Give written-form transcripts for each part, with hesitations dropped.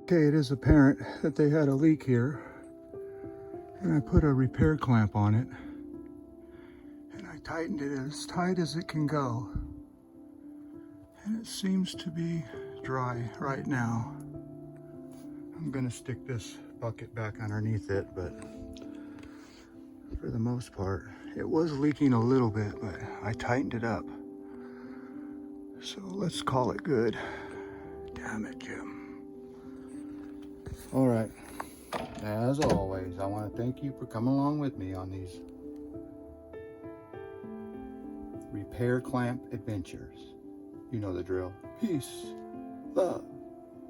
Okay, it is apparent that they had a leak here, and I put a repair clamp on it, and I tightened it as tight as it can go, and it seems to be dry right now. I'm gonna stick this bucket back underneath it, but for the most part, it was leaking a little bit, but I tightened it up. So let's call it good. Damn it, Jim. All right, as always, I want to thank you for coming along with me on these repair clamp adventures. You know the drill. Peace, love,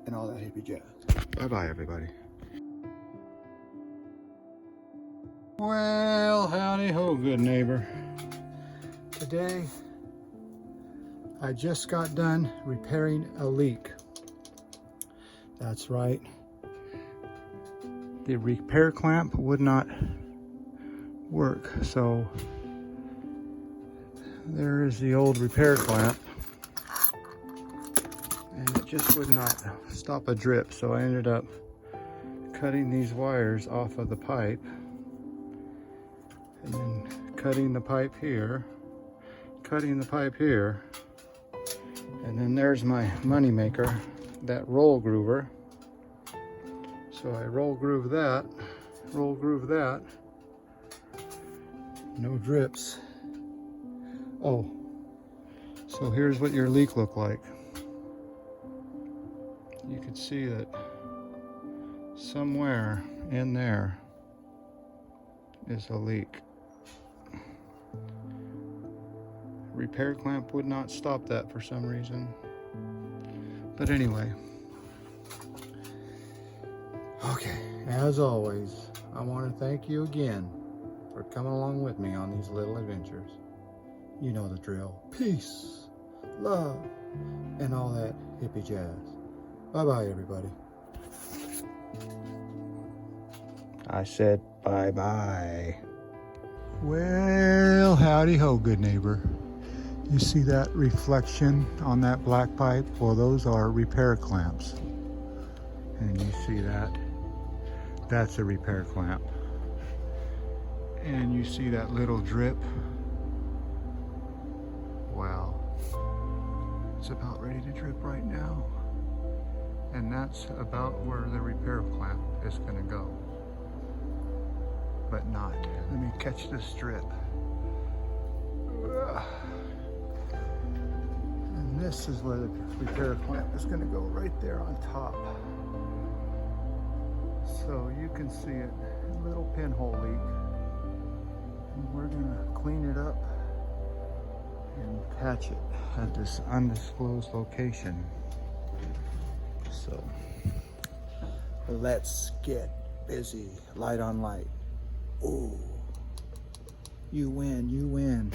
and all that hippie jazz. Bye-bye, everybody. Well, howdy ho, good neighbor. Today, I just got done repairing a leak. That's right. The repair clamp would not work, so there is the old repair clamp, and it just would not stop a drip, so I ended up cutting these wires off of the pipe and then cutting the pipe here, cutting the pipe here, and then there's my money maker, that roll groover. So I roll groove that, no drips. Oh, so here's what your leak looked like. You could see that somewhere in there is a leak. Repair clamp would not stop that for some reason. But anyway. Okay, as always, I want to thank you again for coming along with me on these little adventures. You know the drill. Peace, love, and all that hippie jazz. Bye-bye, everybody. I said bye-bye. Well, howdy ho, good neighbor. You see that reflection on that black pipe? Well, those are repair clamps. And you see that? That's a repair clamp. And you see that little drip? Well, it's about ready to drip right now. And that's about where the repair clamp is gonna go. But not. Let me catch this drip. And this is where the repair clamp is gonna go, right there on top. So you can see it, a little pinhole leak. And we're gonna clean it up and patch it at this undisclosed location. So let's get busy. Light on light. Ooh, you win, you win.